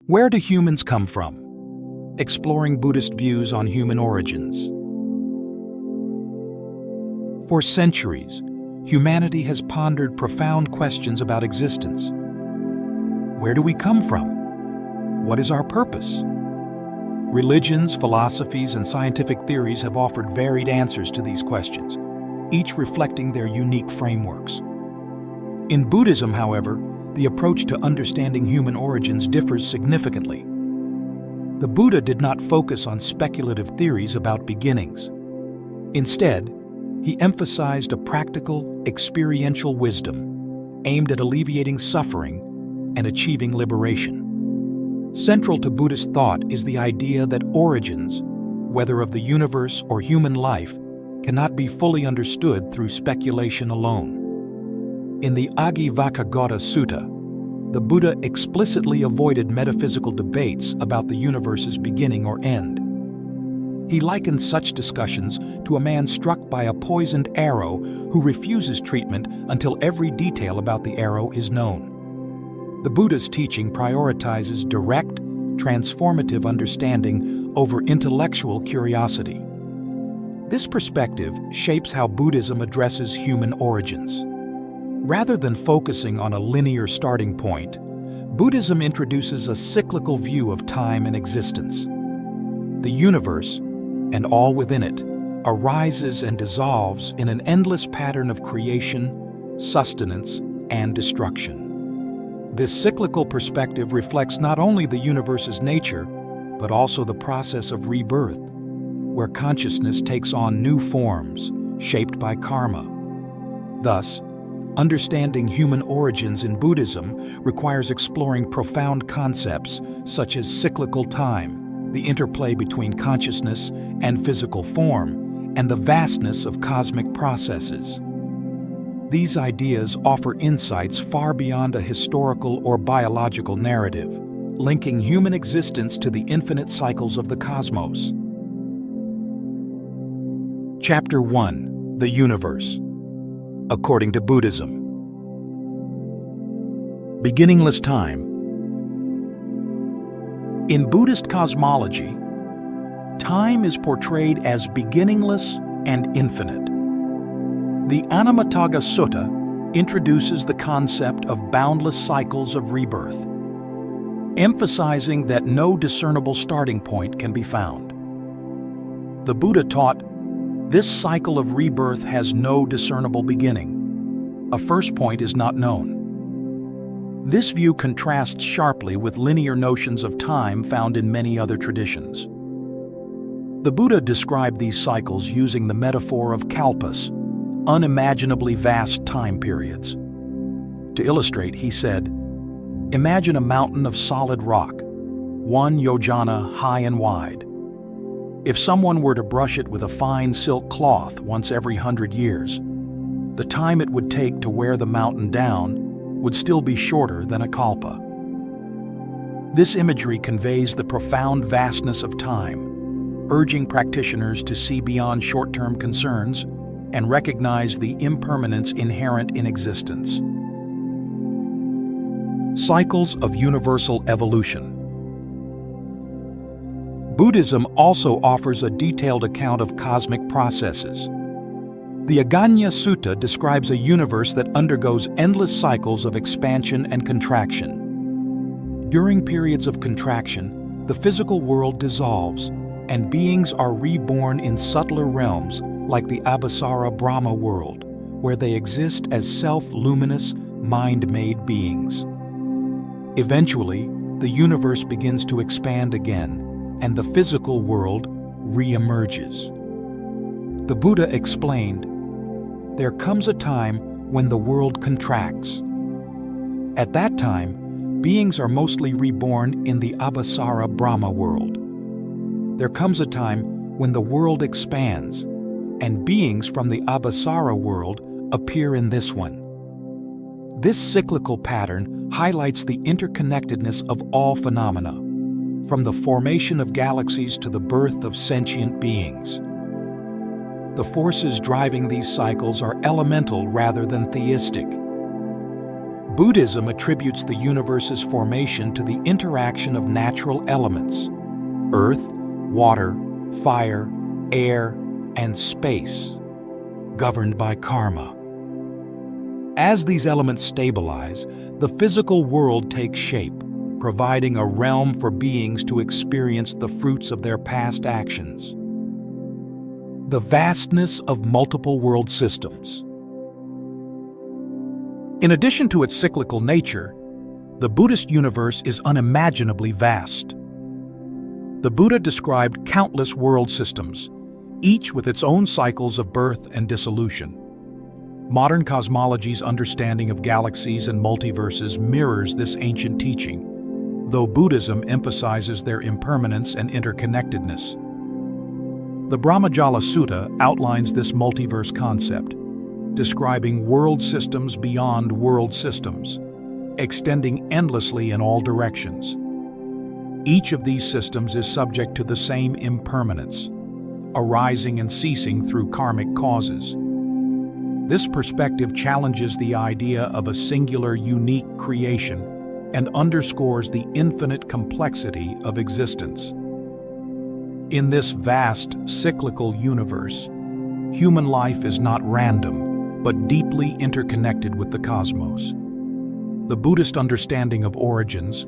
Where do humans come from? Exploring Buddhist views on human origins. For centuries, humanity has pondered profound questions about existence. Where do we come from? What is our purpose? Religions, philosophies, and scientific theories have offered varied answers to these questions, each reflecting their unique frameworks. In Buddhism, however, the approach to understanding human origins differs significantly. The Buddha did not focus on speculative theories about beginnings. Instead, he emphasized a practical, experiential wisdom aimed at alleviating suffering and achieving liberation. Central to Buddhist thought is the idea that origins, whether of the universe or human life, cannot be fully understood through speculation alone. In the Aggañña Sutta, the Buddha explicitly avoided metaphysical debates about the universe's beginning or end. He likened such discussions to a man struck by a poisoned arrow who refuses treatment until every detail about the arrow is known. The Buddha's teaching prioritizes direct, transformative understanding over intellectual curiosity. This perspective shapes how Buddhism addresses human origins. Rather than focusing on a linear starting point, Buddhism introduces a cyclical view of time and existence. The universe, and all within it, arises and dissolves in an endless pattern of creation, sustenance, and destruction. This cyclical perspective reflects not only the universe's nature, but also the process of rebirth, where consciousness takes on new forms, shaped by karma. Thus, understanding human origins in Buddhism requires exploring profound concepts such as cyclical time, the interplay between consciousness and physical form, and the vastness of cosmic processes. These ideas offer insights far beyond a historical or biological narrative, linking human existence to the infinite cycles of the cosmos. Chapter 1: The Universe. According to Buddhism. Beginningless time. In Buddhist cosmology, time is portrayed as beginningless and infinite. The Aggañña Sutta introduces the concept of boundless cycles of rebirth, emphasizing that no discernible starting point can be found. The Buddha taught, this cycle of rebirth has no discernible beginning. A first point is not known. This view contrasts sharply with linear notions of time found in many other traditions. The Buddha described these cycles using the metaphor of kalpas, unimaginably vast time periods. To illustrate, he said, imagine a mountain of solid rock, 1 yojana high and wide. If someone were to brush it with a fine silk cloth once every 100 years, the time it would take to wear the mountain down would still be shorter than a kalpa. This imagery conveys the profound vastness of time, urging practitioners to see beyond short-term concerns and recognize the impermanence inherent in existence. Cycles of universal evolution. Buddhism also offers a detailed account of cosmic processes. The Aggañña Sutta describes a universe that undergoes endless cycles of expansion and contraction. During periods of contraction, the physical world dissolves, and beings are reborn in subtler realms like the Abhisara Brahma world, where they exist as self-luminous, mind-made beings. Eventually, the universe begins to expand again, and the physical world re-emerges. The Buddha explained, there comes a time when the world contracts. At that time, beings are mostly reborn in the Abhisara Brahma world. There comes a time when the world expands, and beings from the Abhisara world appear in this one. This cyclical pattern highlights the interconnectedness of all phenomena, from the formation of galaxies to the birth of sentient beings. The forces driving these cycles are elemental rather than theistic. Buddhism attributes the universe's formation to the interaction of natural elements: earth, water, fire, air, and space, governed by karma. As these elements stabilize, the physical world takes shape, providing a realm for beings to experience the fruits of their past actions. The vastness of multiple world systems. In addition to its cyclical nature, the Buddhist universe is unimaginably vast. The Buddha described countless world systems, each with its own cycles of birth and dissolution. Modern cosmology's understanding of galaxies and multiverses mirrors this ancient teaching, though Buddhism emphasizes their impermanence and interconnectedness. The Aggañña Sutta outlines this multiverse concept, describing world systems beyond world systems, extending endlessly in all directions. Each of these systems is subject to the same impermanence, arising and ceasing through karmic causes. This perspective challenges the idea of a singular, unique creation and underscores the infinite complexity of existence. In this vast, cyclical universe, human life is not random, but deeply interconnected with the cosmos. The Buddhist understanding of origins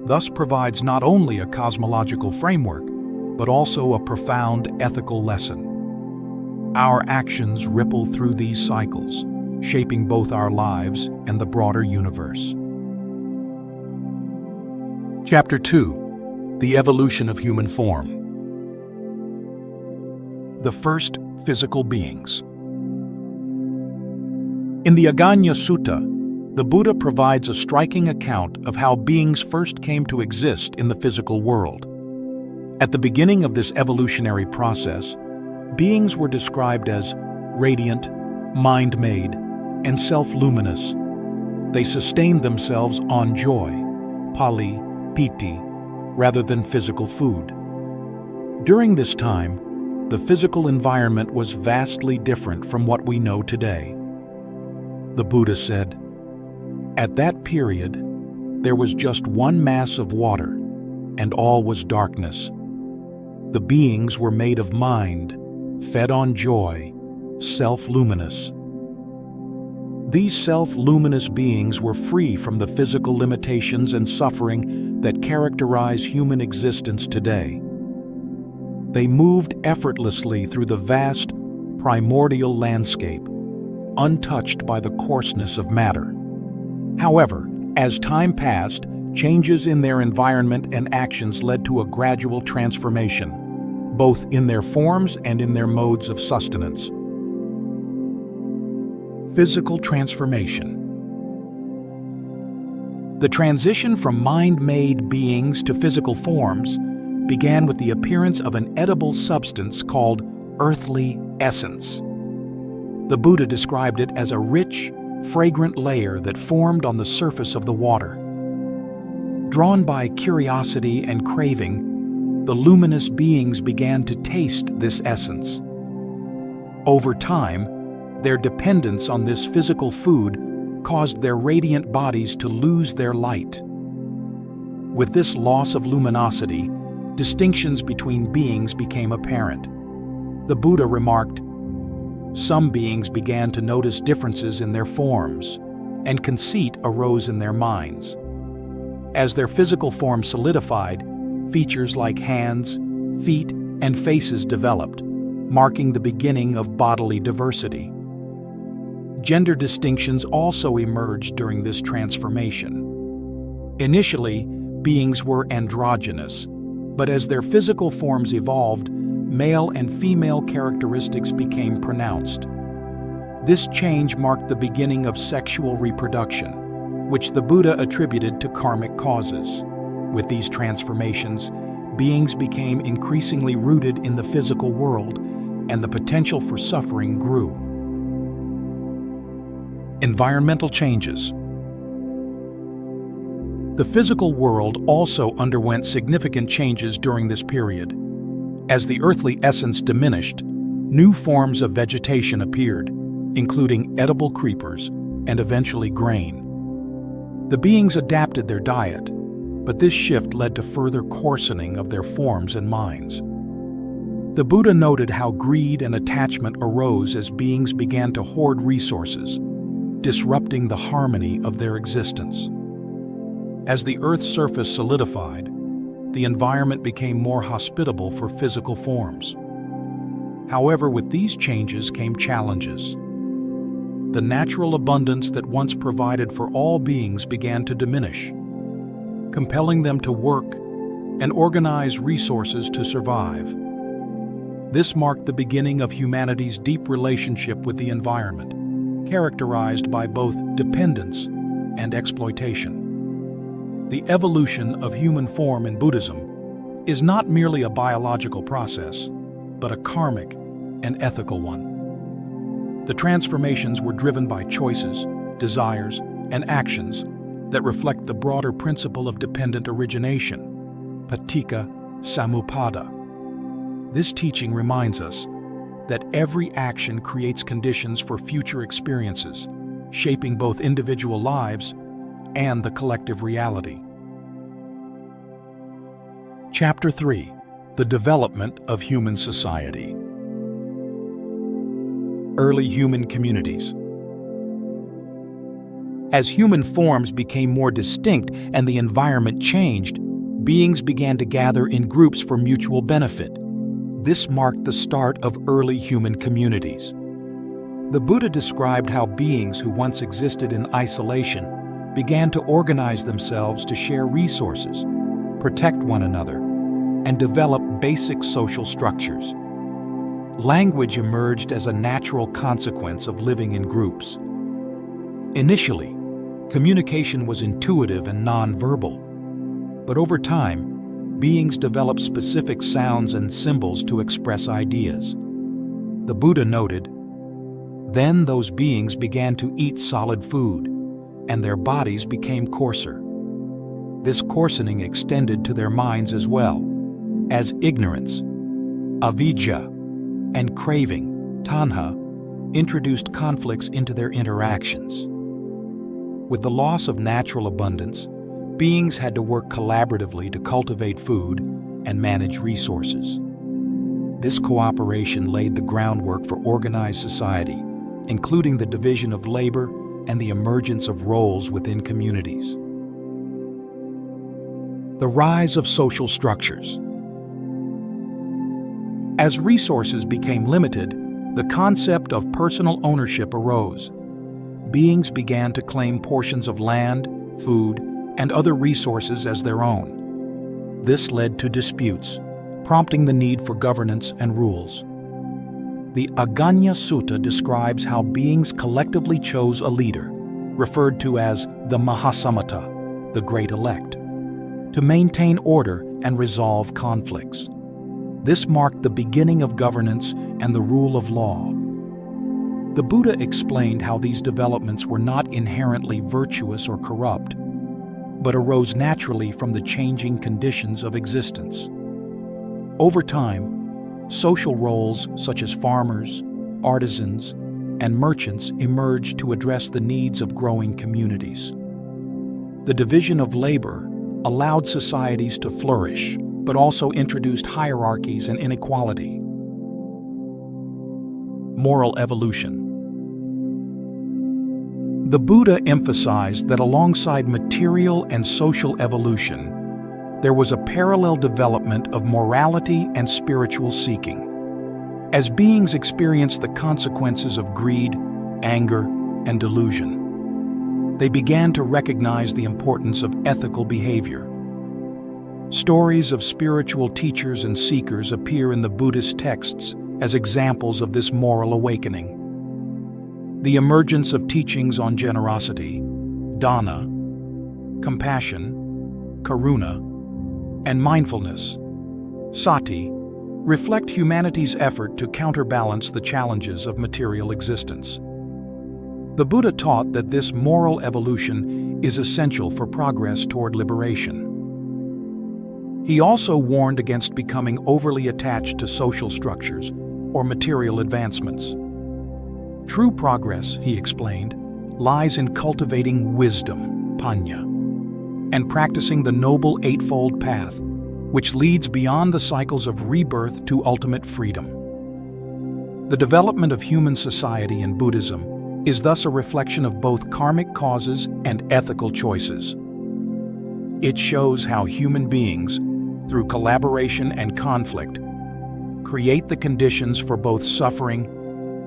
thus provides not only a cosmological framework, but also a profound ethical lesson. Our actions ripple through these cycles, shaping both our lives and the broader universe. Chapter 2: The Evolution of Human Form. The first physical beings. In the Aggañña Sutta, the Buddha provides a striking account of how beings first came to exist in the physical world. At the beginning of this evolutionary process, beings were described as radiant, mind-made, and self-luminous. They sustained themselves on joy, pali, piti, rather than physical food. During this time, the physical environment was vastly different from what we know today. The Buddha said, "At that period, there was just one mass of water, and all was darkness. The beings were made of mind, fed on joy, self-luminous. These self-luminous beings were free from the physical limitations and suffering that characterize human existence today. They moved effortlessly through the vast, primordial landscape, untouched by the coarseness of matter. However, as time passed, changes in their environment and actions led to a gradual transformation, both in their forms and in their modes of sustenance." Physical transformation. The transition from mind-made beings to physical forms began with the appearance of an edible substance called earthly essence. The Buddha described it as a rich, fragrant layer that formed on the surface of the water. Drawn by curiosity and craving, the luminous beings began to taste this essence. Over time, their dependence on this physical food caused their radiant bodies to lose their light. With this loss of luminosity, distinctions between beings became apparent. The Buddha remarked, "Some beings began to notice differences in their forms, and conceit arose in their minds. As their physical form solidified, features like hands, feet, and faces developed, marking the beginning of bodily diversity. Gender distinctions also emerged during this transformation. Initially, beings were androgynous, but as their physical forms evolved, male and female characteristics became pronounced. This change marked the beginning of sexual reproduction, which the Buddha attributed to karmic causes. With these transformations, beings became increasingly rooted in the physical world, and the potential for suffering grew. Environmental changes. The physical world also underwent significant changes during this period. As the earthly essence diminished, new forms of vegetation appeared, including edible creepers and eventually grain. The beings adapted their diet, but this shift led to further coarsening of their forms and minds. The Buddha noted how greed and attachment arose as beings began to hoard resources, disrupting the harmony of their existence. As the Earth's surface solidified, the environment became more hospitable for physical forms. However, with these changes came challenges. The natural abundance that once provided for all beings began to diminish, compelling them to work and organize resources to survive. This marked the beginning of humanity's deep relationship with the environment, characterized by both dependence and exploitation. The evolution of human form in Buddhism is not merely a biological process, but a karmic and ethical one. The transformations were driven by choices, desires, and actions that reflect the broader principle of dependent origination, paticca samuppada. This teaching reminds us that every action creates conditions for future experiences, shaping both individual lives and the collective reality. Chapter 3: The Development of Human Society. Early human communities. As human forms became more distinct and the environment changed, beings began to gather in groups for mutual benefit. This marked the start of early human communities. The Buddha described how beings who once existed in isolation began to organize themselves to share resources, protect one another, and develop basic social structures. Language emerged as a natural consequence of living in groups. Initially, communication was intuitive and non-verbal, but over time, beings developed specific sounds and symbols to express ideas. The Buddha noted, "Then those beings began to eat solid food, and their bodies became coarser. This coarsening extended to their minds as well, as ignorance, avijja, and craving, tanha, introduced conflicts into their interactions. With the loss of natural abundance, beings had to work collaboratively to cultivate food and manage resources. This cooperation laid the groundwork for organized society, including the division of labor and the emergence of roles within communities. The rise of social structures. As resources became limited, the concept of personal ownership arose. Beings began to claim portions of land, food, and other resources as their own. This led to disputes, prompting the need for governance and rules. The Aggañña Sutta describes how beings collectively chose a leader, referred to as the Mahasammata, the Great Elect, to maintain order and resolve conflicts. This marked the beginning of governance and the rule of law. The Buddha explained how these developments were not inherently virtuous or corrupt, but arose naturally from the changing conditions of existence. Over time, social roles such as farmers, artisans, and merchants emerged to address the needs of growing communities. The division of labor allowed societies to flourish, but also introduced hierarchies and inequality. Moral evolution. The Buddha emphasized that alongside material and social evolution, there was a parallel development of morality and spiritual seeking. As beings experienced the consequences of greed, anger, and delusion, they began to recognize the importance of ethical behavior. Stories of spiritual teachers and seekers appear in the Buddhist texts as examples of this moral awakening. The emergence of teachings on generosity, dana, compassion, karuna, and mindfulness, sati, reflect humanity's effort to counterbalance the challenges of material existence. The Buddha taught that this moral evolution is essential for progress toward liberation. He also warned against becoming overly attached to social structures or material advancements. True progress, he explained, lies in cultivating wisdom, Aggañña, and practicing the Noble Eightfold Path, which leads beyond the cycles of rebirth to ultimate freedom. The development of human society in Buddhism is thus a reflection of both karmic causes and ethical choices. It shows how human beings, through collaboration and conflict, create the conditions for both suffering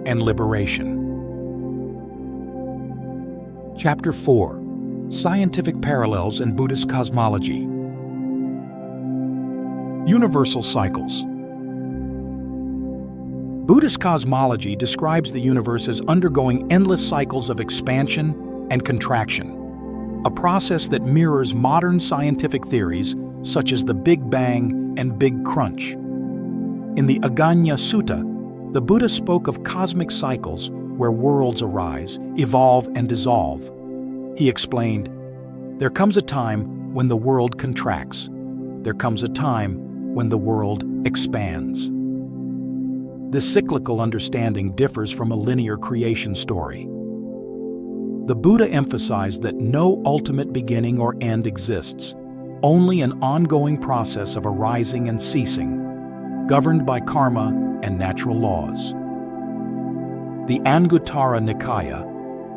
and liberation. Chapter 4: Scientific Parallels in Buddhist Cosmology. Universal Cycles. Buddhist cosmology describes the universe as undergoing endless cycles of expansion and contraction, a process that mirrors modern scientific theories such as the Big Bang and Big Crunch. In the Aggañña Sutta, the Buddha spoke of cosmic cycles where worlds arise, evolve, and dissolve. He explained, "There comes a time when the world contracts. There comes a time when the world expands." This cyclical understanding differs from a linear creation story. The Buddha emphasized that no ultimate beginning or end exists, only an ongoing process of arising and ceasing, governed by karma and natural laws. The Anguttara Nikaya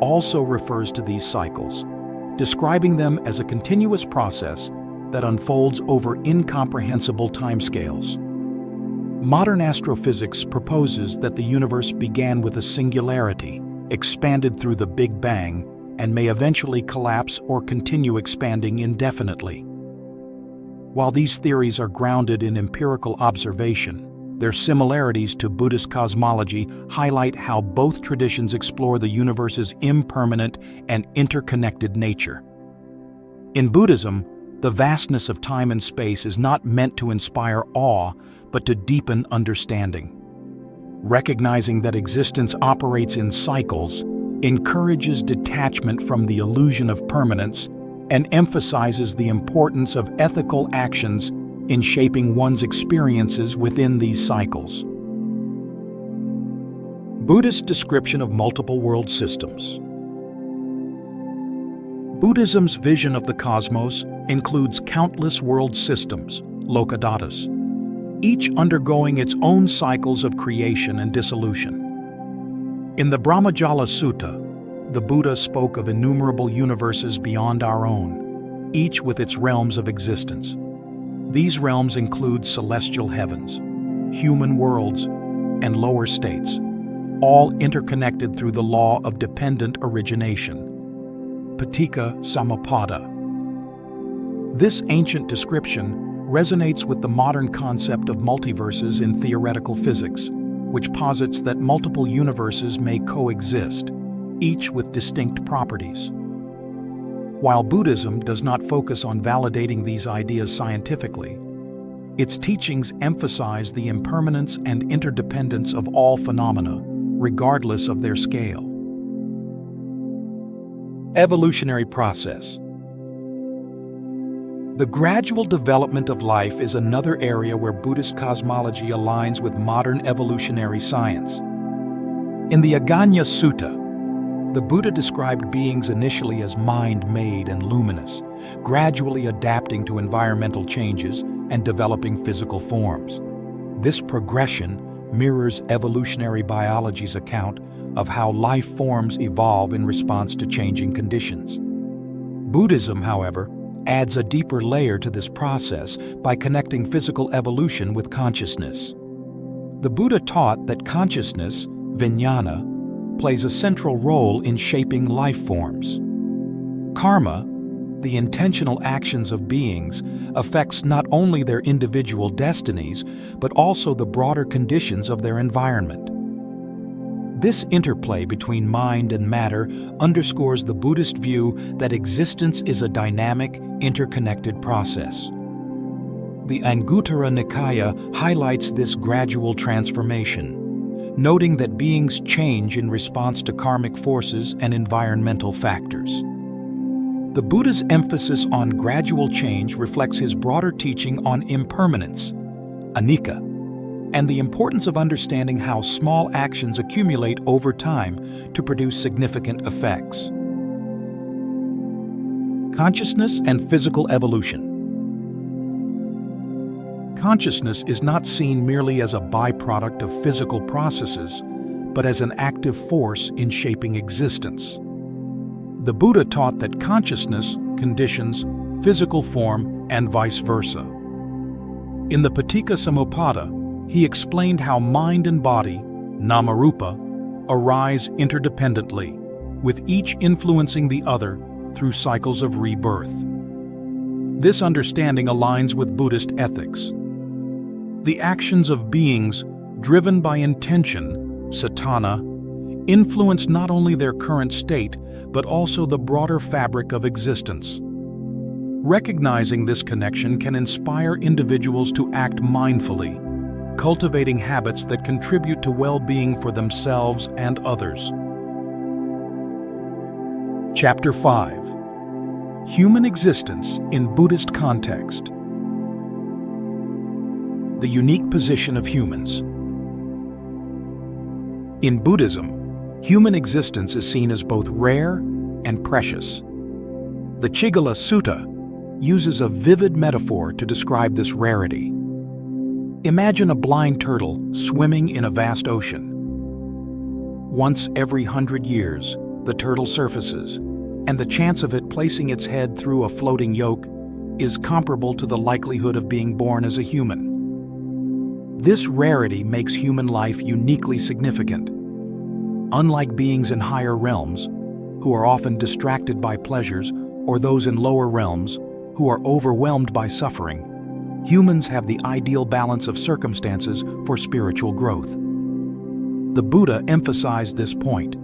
also refers to these cycles, describing them as a continuous process that unfolds over incomprehensible timescales. Modern astrophysics proposes that the universe began with a singularity, expanded through the Big Bang, and may eventually collapse or continue expanding indefinitely. While these theories are grounded in empirical observation, their similarities to Buddhist cosmology highlight how both traditions explore the universe's impermanent and interconnected nature. In Buddhism, the vastness of time and space is not meant to inspire awe, but to deepen understanding. Recognizing that existence operates in cycles encourages detachment from the illusion of permanence and emphasizes the importance of ethical actions in shaping one's experiences within these cycles. Buddhist description of multiple world systems. Buddhism's vision of the cosmos includes countless world systems, lokadatas, each undergoing its own cycles of creation and dissolution. In the Brahmajala Sutta, the Buddha spoke of innumerable universes beyond our own, each with its realms of existence. These realms include celestial heavens, human worlds, and lower states, all interconnected through the law of dependent origination, Paticca Samuppada. This ancient description resonates with the modern concept of multiverses in theoretical physics, which posits that multiple universes may coexist, each with distinct properties. While Buddhism does not focus on validating these ideas scientifically, its teachings emphasize the impermanence and interdependence of all phenomena, regardless of their scale. Evolutionary process. The gradual development of life is another area where Buddhist cosmology aligns with modern evolutionary science. In the Aggañña Sutta, the Buddha described beings initially as mind-made and luminous, gradually adapting to environmental changes and developing physical forms. This progression mirrors evolutionary biology's account of how life forms evolve in response to changing conditions. Buddhism, however, adds a deeper layer to this process by connecting physical evolution with consciousness. The Buddha taught that consciousness, vijnana, plays a central role in shaping life forms. Karma, the intentional actions of beings, affects not only their individual destinies, but also the broader conditions of their environment. This interplay between mind and matter underscores the Buddhist view that existence is a dynamic, interconnected process. The Anguttara Nikaya highlights this gradual transformation, noting that beings change in response to karmic forces and environmental factors. The Buddha's emphasis on gradual change reflects his broader teaching on impermanence, anicca, and the importance of understanding how small actions accumulate over time to produce significant effects. Consciousness and physical evolution. Consciousness is not seen merely as a byproduct of physical processes, but as an active force in shaping existence. The Buddha taught that consciousness conditions physical form and vice versa. In the Paticca he explained how mind and body, namarupa, arise interdependently, with each influencing the other through cycles of rebirth. This understanding aligns with Buddhist ethics. The actions of beings driven by intention, satana, influence not only their current state, but also the broader fabric of existence. Recognizing this connection can inspire individuals to act mindfully, cultivating habits that contribute to well-being for themselves and others. Chapter 5. Human Existence in Buddhist Context. The unique position of humans. In Buddhism, human existence is seen as both rare and precious. The Aggañña Sutta uses a vivid metaphor to describe this rarity. Imagine a blind turtle swimming in a vast ocean. Once every 100 years, the turtle surfaces, and the chance of it placing its head through a floating yoke is comparable to the likelihood of being born as a human. This rarity makes human life uniquely significant. Unlike beings in higher realms, who are often distracted by pleasures, or those in lower realms, who are overwhelmed by suffering, humans have the ideal balance of circumstances for spiritual growth. The Buddha emphasized this point.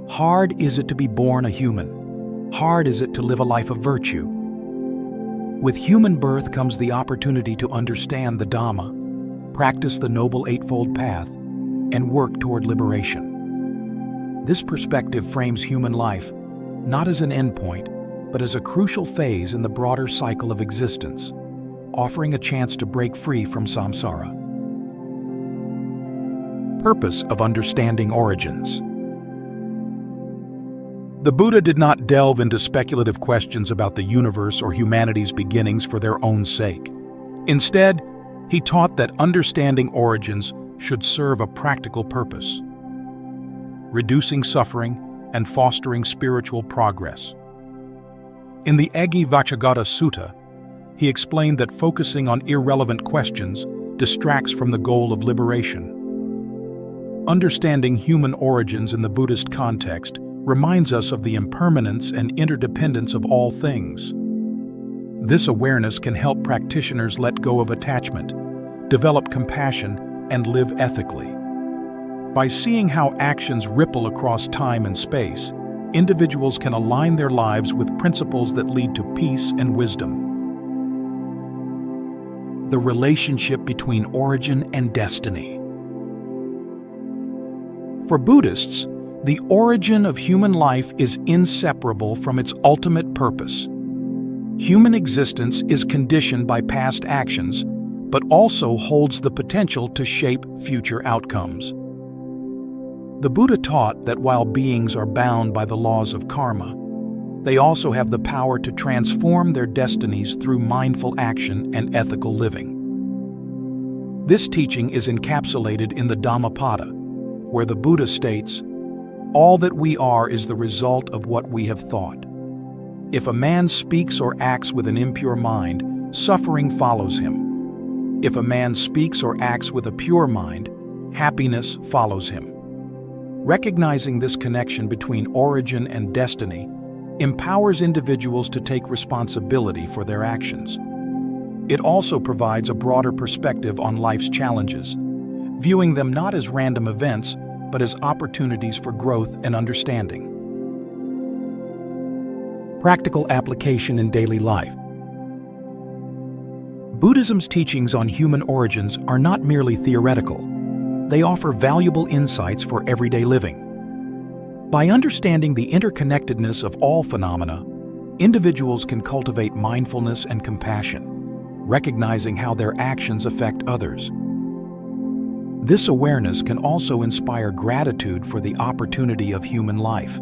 Hard is it to be born a human. Hard is it to live a life of virtue. With human birth comes the opportunity to understand the Dhamma, practice the Noble Eightfold Path, and work toward liberation. This perspective frames human life not as an endpoint, but as a crucial phase in the broader cycle of existence, offering a chance to break free from samsara. Purpose of understanding origins. The Buddha did not delve into speculative questions about the universe or humanity's beginnings for their own sake. Instead, he taught that understanding origins should serve a practical purpose, reducing suffering and fostering spiritual progress. In the Aggañña Sutta, he explained that focusing on irrelevant questions distracts from the goal of liberation. Understanding human origins in the Buddhist context reminds us of the impermanence and interdependence of all things. This awareness can help practitioners let go of attachment, develop compassion, and live ethically. By seeing how actions ripple across time and space, individuals can align their lives with principles that lead to peace and wisdom. The relationship between origin and destiny. For Buddhists, the origin of human life is inseparable from its ultimate purpose. Human existence is conditioned by past actions, but also holds the potential to shape future outcomes. The Buddha taught that while beings are bound by the laws of karma, they also have the power to transform their destinies through mindful action and ethical living. This teaching is encapsulated in the Dhammapada, where the Buddha states, "All that we are is the result of what we have thought. If a man speaks or acts with an impure mind, suffering follows him. If a man speaks or acts with a pure mind, happiness follows him." Recognizing this connection between origin and destiny empowers individuals to take responsibility for their actions. It also provides a broader perspective on life's challenges, viewing them not as random events, but as opportunities for growth and understanding. Practical application in daily life. Buddhism's teachings on human origins are not merely theoretical. They offer valuable insights for everyday living. By understanding the interconnectedness of all phenomena, individuals can cultivate mindfulness and compassion, recognizing how their actions affect others. This awareness can also inspire gratitude for the opportunity of human life.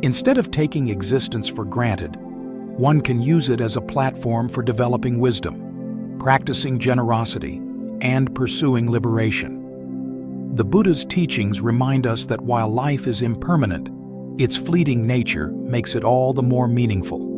Instead of taking existence for granted, one can use it as a platform for developing wisdom, practicing generosity, and pursuing liberation. The Buddha's teachings remind us that while life is impermanent, its fleeting nature makes it all the more meaningful.